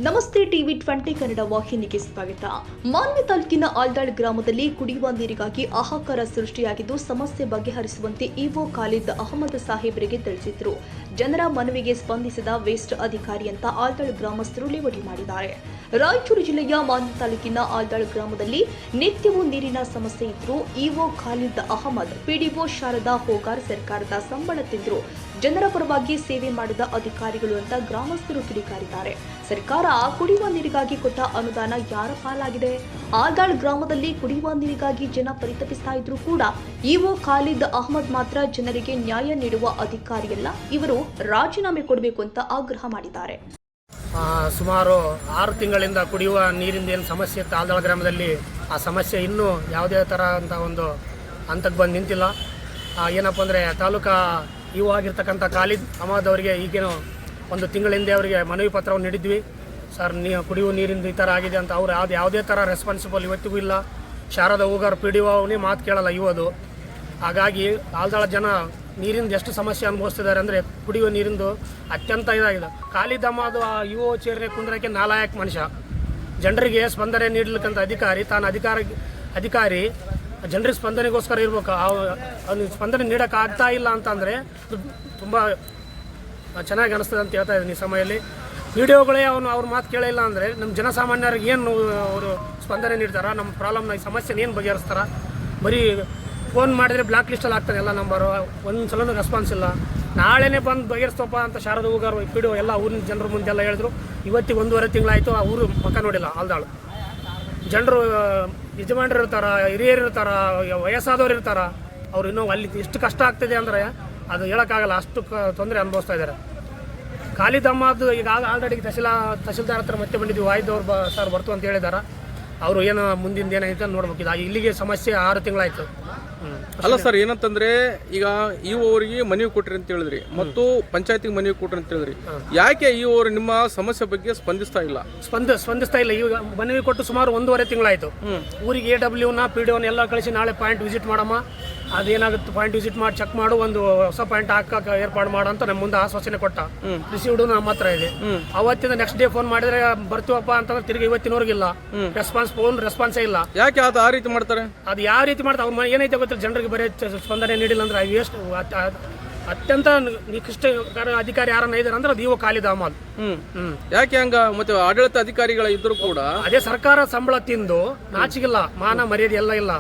ನಮಸ್ತೆ ಟಿವಿ 20 ಕನ್ನಡ ವಾಹಿನಿಗೆ ಸ್ವಾಗತ. ಮಾನ್ವಿ ತಾಲೂಕಿನ ಆಲ್ದಾಳ್ ಗ್ರಾಮದಲ್ಲಿ ಕುಡಿಯುವ ನೀರಿಗಾಗಿ ಹಾಹಾಕಾರ ಸೃಷ್ಟಿಯಾಗಿದ್ದು ಸಮಸ್ಯೆ ಬಗೆಹರಿಸುವಂತೆ ಇಒ ಖಾಲಿದ್ ಅಹಮದ್ ಸಾಹೇಬರಿಗೆ ತಿಳಿಸಿದ್ರು. ಜನರ ಮನವಿಗೆ ಸ್ಪಂದಿಸಿದ ವೇಸ್ಟ್ ಅಧಿಕಾರಿ ಅಂತ ಆಲ್ದಾಳ್ ಗ್ರಾಮಸ್ಥರು ಲೇವಡಿ ಮಾಡಿದ್ದಾರೆ. ರಾಯಚೂರು ಜಿಲ್ಲೆಯ ಮಾನ್ವಿ ತಾಲೂಕಿನ ಆಲ್ದಾಳ್ ಗ್ರಾಮದಲ್ಲಿ ನಿತ್ಯವೂ ನೀರಿನ ಸಮಸ್ಯೆ ಇದ್ರೂ ಇಒ ಖಾಲಿದ್ ಅಹಮದ್, ಪಿಡಿಒ ಶಾರದಾ ಹೋಗಾರ್ ಸರ್ಕಾರದ ಸಂಬಳ ತಿಂದ್ರು ಜನರ ಪರವಾಗಿ ಸೇವೆ ಮಾಡಿದ ಅಧಿಕಾರಿಗಳು ಅಂತ ಗ್ರಾಮಸ್ಥರು ಕಿಡಿಕಾರಿದ್ದಾರೆ. ಸರ್ಕಾರ ಕುಡಿಯುವ ನೀರಿಗಾಗಿ ಕೊಟ್ಟ ಅನುದಾನ ಯಾರ ಪಾಲಾಗಿದೆ? ಆಲ್ದಾಳ್ ಗ್ರಾಮದಲ್ಲಿ ಕುಡಿಯುವ ನೀರಿಗಾಗಿ ಜನ ಪರಿತಪಿಸ್ತಾ ಇದ್ರು ಕೂಡ ಇಒ ಖಾಲಿದ್ ಅಹಮದ್ ಮಾತ್ರ ಜನರಿಗೆ ನ್ಯಾಯ ನೀಡುವ ಅಧಿಕಾರಿಯಲ್ಲ, ಇವರು ರಾಜೀನಾಮೆ ಕೊಡಬೇಕು ಅಂತ ಆಗ್ರಹ ಮಾಡಿದ್ದಾರೆ. ಸುಮಾರು 6 ತಿಂಗಳಿಂದ ಕುಡಿಯುವ ನೀರಿಂದ ಏನು ಸಮಸ್ಯೆ ಇತ್ತು ಆಲ್ದಾಳ್ ಗ್ರಾಮದಲ್ಲಿ, ಆ ಸಮಸ್ಯೆ ಇನ್ನೂ ಯಾವುದೇ ಥರ ಅಂತ ಒಂದು ಹಂತಕ್ಕೆ ಬಂದು ನಿಂತಿಲ್ಲ. ಏನಪ್ಪ ಅಂದರೆ ತಾಲೂಕಾ ಇವು ಆಗಿರ್ತಕ್ಕಂಥ ಖಾಲಿದ್ ಅಹಮದ್ ಅವರಿಗೆ ಈಗೇನು 1 ತಿಂಗಳ ಹಿಂದೆ ಅವರಿಗೆ ಮನವಿ ಪತ್ರವನ್ನು ನೀಡಿದ್ವಿ. ಸರ್, ನೀವು ಕುಡಿಯುವ ನೀರಿಂದ ಈ ಥರ ಆಗಿದೆ ಅಂತ. ಅವ್ರು ಯಾವುದೇ ಥರ ರೆಸ್ಪಾನ್ಸಿಬಲ್ ಇವತ್ತಿಗೂ ಇಲ್ಲ. ಶಾರದಾ ಹೋಗಾರ್ ಪಿಡಿಒ ಅವನೇ ಮಾತು ಕೇಳಲ್ಲ ಇವದು. ಹಾಗಾಗಿ ಆಲ್ದಾಳ ಜನ ನೀರಿಂದ ಎಷ್ಟು ಸಮಸ್ಯೆ ಅನುಭವಿಸ್ತಿದ್ದಾರೆ ಅಂದರೆ ಕುಡಿಯುವ ನೀರಿಂದು ಅತ್ಯಂತ ಇದಾಗಿದೆ. ಖಾಲಿದ್ ಅಹಮದ್ ಇಒ ಚೇರ್ನೆ ಕುಂದ್ರಕ್ಕೆ ನಾಲಾಯಕ್ ಮನುಷ್ಯ. ಜನರಿಗೆ ಸ್ಪಂದನೆ ನೀಡಲಿಕ್ಕಂಥ ಅಧಿಕಾರಿ ಜನರಿಗೆ ಸ್ಪಂದನೆಗೋಸ್ಕರ ಇರ್ಬೇಕು. ಅವ್ನು ಸ್ಪಂದನೆ ನೀಡೋಕ್ಕಾಗ್ತಾ ಇಲ್ಲ ಅಂತಂದರೆ ತುಂಬ ಚೆನ್ನಾಗಿ ಅನಿಸ್ತದೆ ಅಂತ ಹೇಳ್ತಾ ಇದ್ದೀನಿ. ಈ ಸಮಯದಲ್ಲಿ ವಿಡಿಯೋಗಳೇ ಅವ್ರ ಮಾತು ಕೇಳಿಲ್ಲ ಅಂದರೆ ನಮ್ಮ ಜನಸಾಮಾನ್ಯರಿಗೆ ಏನು ಅವರು ಸ್ಪಂದನೆ ನೀಡ್ತಾರೆ? ನಮ್ಮ ಪ್ರಾಬ್ಲಮ್ನ ಈ ಸಮಸ್ಯೆನ ಏನು ಬಗೆಹರಿಸ್ತಾರೆ? ಬರೀ ಫೋನ್ ಮಾಡಿದರೆ ಬ್ಲಾಕ್ ಲಿಸ್ಟಲ್ಲಿ ಆಗ್ತದೆ ಎಲ್ಲ ನಂಬರು, ಒಂದು ಸಲನೂ ರೆಸ್ಪಾನ್ಸ್ ಇಲ್ಲ. ನಾಳೆನೇ ಬಂದು ಬಗೆಹರಿಸ್ತಪ್ಪ ಅಂತ ಶಾರದಾ ಹೋಗಾರ್ ಪಿಡಿಒ ಎಲ್ಲ ಊರಿನ ಜನರ ಮುಂದೆಲ್ಲ ಹೇಳಿದ್ರು. ಇವತ್ತಿಗೆ 1.5 ತಿಂಗಳಾಯಿತು, ಆ ಊರು ಮುಖ ನೋಡಿಲ್ಲ ಆಲ್ದಾಳು. ಜನರು ಯಜಮಾನರು ಇರ್ತಾರೆ, ಹಿರಿಯರು ಇರ್ತಾರೆ, ವಯಸ್ಸಾದವ್ರು ಇರ್ತಾರೆ. ಅವ್ರು ಇನ್ನೂ ಅಲ್ಲಿ ಎಷ್ಟು ಕಷ್ಟ ಆಗ್ತಿದೆ ಅಂದರೆ ಅದು ಹೇಳೋಕ್ಕಾಗಲ್ಲ, ಅಷ್ಟು ತೊಂದರೆ ಅನುಭವಿಸ್ತಾ ಇದ್ದಾರೆ. ಖಾಲಿದ್ ಅಹಮದ್ ಈಗ ಆಲ್ರೆಡಿ ತಹಸೀಲ್ದಾರ್ ಹತ್ರ ಮತ್ತೆ ಬಂದಿದ್ವಿ, ವಾಯ್ದವ್ರು ಸರ್ ಬರ್ತು ಅಂತ ಹೇಳಿದ್ದಾರೆ. ಅವರು ಏನು ಮುಂದಿನ ಏನೈತೆ ಅಂತ ನೋಡ್ಬೇಕಿದೆ. ಇಲ್ಲಿಗೆ ಸಮಸ್ಯೆ 6 ತಿಂಗಳಾಯಿತು. ಅಲ್ಲ ಸರ್, ಏನಂತಂದ್ರೆ ಈಗ ಅವರಿಗೆ ಮನವಿ ಕೊಟ್ರಿ ಅಂತ ಹೇಳಿದ್ರಿ ಮತ್ತು ಪಂಚಾಯತಿಗೆ ಮನವಿ ಕೊಟ್ರಿ ಅಂತ ಹೇಳಿದ್ರಿ. ಯಾಕೆ ಅವರು ನಿಮ್ಮ ಸಮಸ್ಯೆ ಬಗ್ಗೆ ಸ್ಪಂದಿಸ್ತಾ ಇಲ್ಲ? ಸ್ಪಂದಿಸ್ತಾ ಇಲ್ಲ. ಈಗ ಮನವಿ ಕೊಟ್ಟು ಸುಮಾರು 1.5 ತಿಂಗಳಾಯಿತು. ಊರಿಗೆ AWನ PDOನ ಎಲ್ಲ ಕಳಿಸಿ ನಾಳೆ ಪಾಯಿಂಟ್ ವಿಸಿಟ್ ಮಾಡಮ್ಮ, ಅದೇನಾಗುತ್ತೆ ಪಾಯಿಂಟ್ ವಿಸಿಟ್ ಮಾಡಿ ಚೆಕ್ ಮಾಡು, ಒಂದು ಹೊಸ ಪಾಯಿಂಟ್ ಹಾಕಕ್ಕೆ ಏರ್ಪಾಡು ಮಾಡು ಅಂತ ನಮ್ಮ ಮುಂದೆ ಆಶ್ವಾಸನೆ ಕೊಟ್ಟ. ರಿಸೀವ್ಡ್ ನಮ್ಮ ಹತ್ರ ಇದೆ. ಅವತ್ತಿಂದ ನೆಕ್ಸ್ಟ್ ಡೇ ಫೋನ್ ಮಾಡಿದ್ರೆ ಬರ್ತೀವಪ್ಪ ಅಂತಂದ್ರೆ ತಿರುಗಿ ಇವತ್ತಿನವರೆಗಿಲ್ಲ ರೆಸ್ಪಾನ್ಸೇ ಇಲ್ಲ. ಯಾಕೆ ಅದು ಆ ರೀತಿ ಮಾಡ್ತಾರೆ? ಅದು ಯಾವ ರೀತಿ ಮಾಡ್ತಾರೆ? ಅವ್ರು ಏನೈತೆ ಗೊತ್ತಿಲ್ಲ, ಜನರಿಗೆ ಬರೀ ಸ್ಪಂದನೆ ನೀಡಿಲ್ಲ ಅಂದ್ರೆ ಎಷ್ಟು ಅತ್ಯಂತ ನಿಕೃಷ್ಟ ಅಧಿಕಾರಿ ಯಾರನ್ನ ಇದ್ದಾರೆ ಅಂದ್ರೆ ಅದು ಇಒ ಖಾಲಿದ್ ಅಹಮದ್. ಯಾಕೆ ಹಂಗ? ಮತ್ತೆ ಆಡಳಿತ ಅಧಿಕಾರಿಗಳ ಇದ್ರು ಕೂಡ ಅದೇ ಸರ್ಕಾರ ಸಂಬಳ ತಿಂದು ನಾಚಿಗಿಲ್ಲ, ಮಾನ ಮರ್ಯಾದೆ ಎಲ್ಲ ಇಲ್ಲ.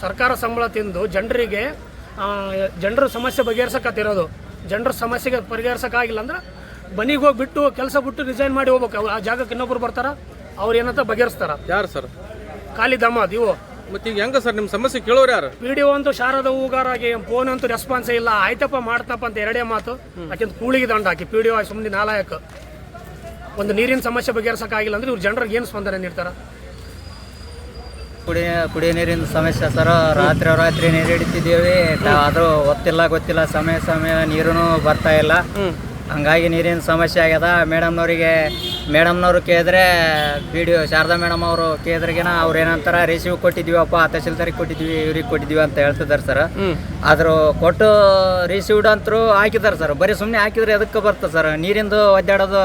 ಸರ್ಕಾರ ಸಂಬಳ ತಿಂದು ಜನರ ಸಮಸ್ಯೆ ಬಗೆಹರಿಸಕತ್ತಿರೋದು. ಜನರ ಸಮಸ್ಯೆಗೆ ಪರಿಹರಿಸಕ್ಕಾಗಿಲ್ಲ ಅಂದ್ರೆ ಮನೆಗೆ ಹೋಗಿ ಬಿಟ್ಟು ಕೆಲಸ ಬಿಟ್ಟು ರಿಸೈನ್ ಮಾಡಿ ಹೋಗ್ಬೇಕು. ಆ ಜಾಗಕ್ಕೆ ಇನ್ನೊಬ್ರು ಬರ್ತಾರ, ಅವ್ರು ಏನಂತ ಬಗೆಹರಿಸ್ತಾರ. ಯಾರು ಸರ್? ಖಾಲಿದ್ ಅಹಮದ್ ಇವು. ಮತ್ತೆ ಈಗ ಹೆಂಗ ಸರ್ ನಿಮ್ಮ ಸಮಸ್ಯೆ ಕೇಳೋರು ಯಾರು? PDO ಅಂತೂ ಶಾರದಾ ಹೋಗಾರಾಗಿ ಫೋನ್ ಅಂತೂ ರೆಸ್ಪಾನ್ಸೇ ಇಲ್ಲ. ಆಯ್ತಪ್ಪ ಮಾಡ್ತಪ್ಪ ಅಂತ ಎರಡೇ ಮಾತು. ಯಾಕೆಂತ ಕೂಳಿಗೆ ದಂಡ ಹಾಕಿ PDO ಸುಮ್ಮನೆ ನಾಲಾಯಕ. ಒಂದು ನೀರಿನ ಸಮಸ್ಯೆ ಬಗೆಹರಿಸಕ್ಕಾಗಿಲ್ಲ ಅಂದ್ರೆ ಇವ್ರು ಜನರಿಗೆ ಏನು ಸ್ಪಂದನೆ ನೀಡ್ತಾರ? ಕುಡಿಯ ನೀರಿನ ಸಮಸ್ಯೆ ಸರ್. ರಾತ್ರಿ ನೀರು ಹಿಡಿತಿದ್ದೀವಿ, ಆದರೂ ಗೊತ್ತಿಲ್ಲ ಸಮಯ ನೀರು ಬರ್ತಾ ಇಲ್ಲ. ಹಂಗಾಗಿ ನೀರಿನ ಸಮಸ್ಯೆ ಆಗ್ಯದ. ಮೇಡಮ್ನವ್ರು ಕೇಳಿದ್ರೆ PDO ಶಾರದಾ ಮೇಡಮ್ ಅವರು ಕೇಳಿದ್ರಿಗೇನ ಅವ್ರು ಏನಂತಾರ, ರಿಸೀವ್ ಕೊಟ್ಟಿದ್ದೀವಪ್ಪ, ತಹಸೀಲ್ದಾರಿಗೆ ಕೊಟ್ಟಿದ್ವಿ, ಇವ್ರಿಗೆ ಕೊಟ್ಟಿದ್ದೀವಿ ಅಂತ ಹೇಳ್ತಿದ್ದಾರೆ ಸರ್. ಆದರೂ ಕೊಟ್ಟು ರಿಸೀವ್ಡ್ ಅಂತರೂ ಹಾಕಿದ್ದಾರೆ ಸರ್. ಬರೀ ಸುಮ್ಮನೆ ಹಾಕಿದ್ರೆ ಎದಕ್ಕೆ ಬರ್ತದೆ ಸರ್? ನೀರಿಂದು ಒದ್ದಾಡೋದು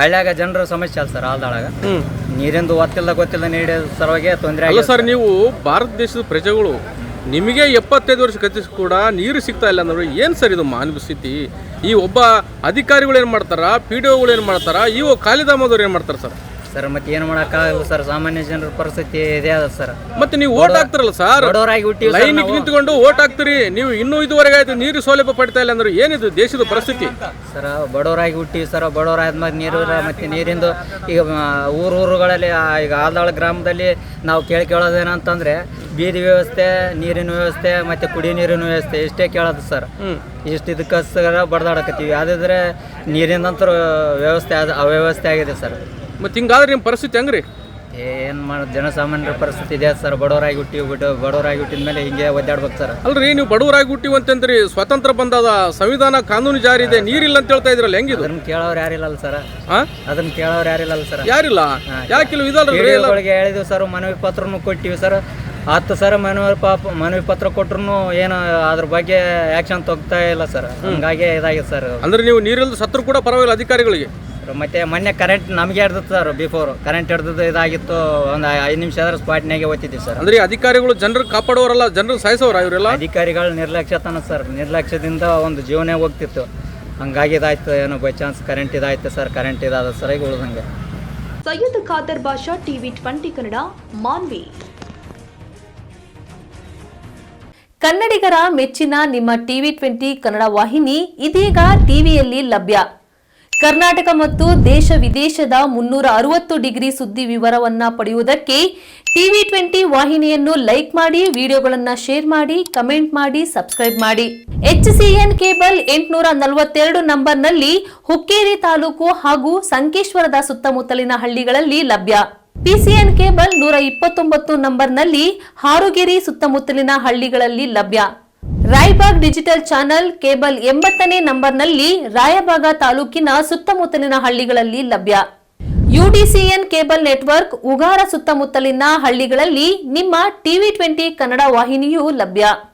ಹಳ್ಳ್ಯಾಗ ಜನರ ಸಮಸ್ಯೆ ಅಲ್ಲ ಸರ್. ಆಲ್ದಾಳಾಗ ನೀರಿಂದು ಗೊತ್ತಿಲ್ಲ ನೀಡಿದ ಸಲುವಾಗಿ ತೊಂದರೆ ಅಲ್ಲ ಸರ್. ನೀವು ಭಾರತ ದೇಶದ ಪ್ರಜೆಗಳು, ನಿಮಗೆ 75 ವರ್ಷ ಕತ್ತಿಸ್ ಕೂಡ ನೀರು ಸಿಗ್ತಾ ಇಲ್ಲ ಅಂದ್ರೆ ಏನು ಸರ್ ಇದು ಮಾನವ ಸ್ಥಿತಿ? ಈ ಒಬ್ಬ ಅಧಿಕಾರಿಗಳು ಏನು ಮಾಡ್ತಾರ, PDOಗಳು ಏನು ಮಾಡ್ತಾರ, ಇಒ ಖಾಲಿದ್ ಅಹಮದ್ ಅವ್ರು ಏನು ಮಾಡ್ತಾರೆ ಸರ್? ಮತ್ತೆ ಏನು ಮಾಡೋಕ್ಕಾಗಲ್ಲ ಸರ್, ಸಾಮಾನ್ಯ ಜನರ ಪರಿಸ್ಥಿತಿ ಇದೆ ಅದ ಸರ್. ಮತ್ತೆ ನೀವು ಓಟ್ ಹಾಕ್ತಿರಲ್ಲ ಸರ್, ಲೈನ್ ನಿಂತ್ಕೊಂಡು ಓಟ್ ಹಾಕ್ತಿರಿ, ನೀವು ಇನ್ನೂ ಇದುವರೆಗೆ ಆಯ್ತು ನೀರು ಸೌಲಭ್ಯ ಪಡ್ತಾ ಇಲ್ಲ ಅಂದ್ರೆ ಏನಿದು ದೇಶದ ಪರಿಸ್ಥಿತಿ ಸರ್? ಬಡವರಾಗಿ ಹುಟ್ಟಿವಿ ಸರ್. ಬಡವರಾದ್ಮೇಲೆ ನೀರು ಮತ್ತೆ ನೀರಿಂದು ಈಗ ಊರುಗಳಲ್ಲಿ ಈಗ ಆಲ್ದಾಳ ಗ್ರಾಮದಲ್ಲಿ ನಾವು ಕೇಳೋದೇನಂತಂದ್ರೆ ಬೀದಿ ವ್ಯವಸ್ಥೆ, ನೀರಿನ ವ್ಯವಸ್ಥೆ ಮತ್ತೆ ಕುಡಿಯೋ ನೀರಿನ ವ್ಯವಸ್ಥೆ ಇಷ್ಟೇ ಕೇಳೋದು ಸರ್. ಇದಕ್ಕೋಸ್ಕರ ಬಡ್ದಾಡಕತ್ತೀವಿ. ಅದಾದ್ರೆ ನೀರಿನಂತರ ಅವ್ಯವಸ್ಥೆ ಆಗಿದೆ ಸರ್. ಮತ್ತೆ ಹಿಂಗಾದ್ರೆ ನಿಮ್ಮ ಪರಿಸ್ಥಿತಿ ಹೆಂಗ್ರಿ? ಏನು ಮಾಡೋದು? ಜನಸಾಮಾನ್ಯರ ಪರಿಸ್ಥಿತಿ ಇದೆ ಸರ್. ಬಡವರಾಗಿ ಹುಟ್ಟಿದ ಮೇಲೆ ಹಿಂಗೆ ಒದ್ದಾಡ್ಬೇಕು ಸರ್. ಅಲ್ರಿ, ನೀವು ಬಡವರಾಗಿ ಹುಟ್ಟಿವಿ ಅಂತಂದ್ರಿ, ಸ್ವತಂತ್ರ ಬಂದದ, ಸಂವಿಧಾನ ಕಾನೂನು ಜಾರಿ ಇದೆ, ನೀರಿಲ್ಲ ಅಂತ ಹೇಳ್ತಾ ಇದ್ರಲ್ಲ, ಹೆಂಗಿದು? ಅದನ್ನ ಕೇಳೋರು ಯಾರಿಲ್ಲ ಸರ್. ಯಾರಿಲ್ಲ? ಯಾಕಿಲ್ಲ? ಇದಲ್ರಿಗೆ ಹೇಳಿದ್ವಿ ಸರ್, ಮನವಿ ಪತ್ರನು ಕೊಟ್ಟಿವಿ ಸರ್. 10 ಸರ್ ಮನವಿ ಪತ್ರ ಕೊಟ್ರು ಏನು ಅದ್ರ ಬಗ್ಗೆ ಆಕ್ಷನ್ ತಗೋತಾ ಇಲ್ಲ ಸರ್. ಹಂಗಾಗಿ ಇದಾಗಿದೆ ಸರ್. ಅಂದ್ರೆ ನೀವು ನೀರಿಲ್ಲದ ಸತ್ರು ಕೂಡ ಪರವಾಗಿಲ್ಲ ಅಧಿಕಾರಿಗಳಿಗೆ? ಮತ್ತೆ ಮೊನ್ನೆ ಕರೆಂಟ್ ನಮಗೆ ಹಿಡ್ದಿತ್ತು ಸರ್. ಬಿಫೋರ್ ಕರೆಂಟ್ ಹಿಡ್ದು ಇದಾಗಿತ್ತು, ಒಂದು 5 ನಿಮಿಷ ಆದ್ರೆ ಸ್ಪಾಟ್ನಾಗೆ ಓದ್ತಿದ್ವಿ ಸರ್. ಅಂದ್ರೆ ಅಧಿಕಾರಿಗಳು ಜನರು ಕಾಪಾಡೋರಲ್ಲ, ಜನರು ಸಾಯಿಸೋರ ಇವರೆಲ್ಲ. ಅಧಿಕಾರಿಗಳು ನಿರ್ಲಕ್ಷ್ಯತನ ಸರ್, ನಿರ್ಲಕ್ಷ್ಯದಿಂದ ಒಂದು ಜೀವನ ಹೋಗ್ತಿತ್ತು. ಹಂಗಾಗಿ ಇದಾಯ್ತು, ಏನೋ ಬೈ ಚಾನ್ಸ್ ಕರೆಂಟ್ ಇದಾಯ್ತು ಸರ್. ಕರೆಂಟ್ ಇದಾದ ಸರ್, ಈಗ ಉಳಿದಂಗೆ. ಸೈಯದ್ ಖಾದರ್ ಬಾಷಾ, ಟಿವಿ 20 ಕನ್ನಡ, ಮಾನ್ವಿ. ಕನ್ನಡಿಗರ ಮೆಚ್ಚಿನ ನಿಮ್ಮ ಟಿವಿ 20 ಕನ್ನಡ ವಾಹಿನಿ ಇದೀಗ ಟಿವಿಯಲ್ಲಿ ಲಭ್ಯ. ಕರ್ನಾಟಕ ಮತ್ತು ದೇಶ ವಿದೇಶದ 360 ಡಿಗ್ರಿ ಸುದ್ದಿ ವಿವರವನ್ನ ಪಡೆಯುವುದಕ್ಕೆ ಟಿವಿ 20 ವಾಹಿನಿಯನ್ನು ಲೈಕ್ ಮಾಡಿ, ವಿಡಿಯೋಗಳನ್ನು ಶೇರ್ ಮಾಡಿ, ಕಮೆಂಟ್ ಮಾಡಿ, ಸಬ್ಸ್ಕ್ರೈಬ್ ಮಾಡಿ. HCN ಕೇಬಲ್ 842 ನಂಬರ್ನಲ್ಲಿ ಹುಕ್ಕೇರಿ ತಾಲೂಕು ಹಾಗೂ ಸಂಕೇಶ್ವರದ ಸುತ್ತಮುತ್ತಲಿನ ಹಳ್ಳಿಗಳಲ್ಲಿ ಲಭ್ಯ. PCN ಕೇಬಲ್ 129 ನಂಬರ್ನಲ್ಲಿ ಹಾರುಗೆರೆ ಸುತ್ತಮುತ್ತಲಿನ ಹಳ್ಳಿಗಳಲ್ಲಿ ಲಭ್ಯ. ರಾಯಬಾಗ್ ಡಿಜಿಟಲ್ ಚಾನೆಲ್ ಕೇಬಲ್ 80ನೇ ನಂಬರ್ನಲ್ಲಿ ರಾಯಬಾಗ ತಾಲೂಕಿನ ಸುತ್ತಮುತ್ತಲಿನ ಹಳ್ಳಿಗಳಲ್ಲಿ ಲಭ್ಯ. UDCN ಕೇಬಲ್ ನೆಟ್ವರ್ಕ್ ಉಗಾರ ಸುತ್ತಮುತ್ತಲಿನ ಹಳ್ಳಿಗಳಲ್ಲಿ ನಿಮ್ಮ ಟಿವಿ 20 ಕನ್ನಡ ವಾಹಿನಿಯೂ ಲಭ್ಯ.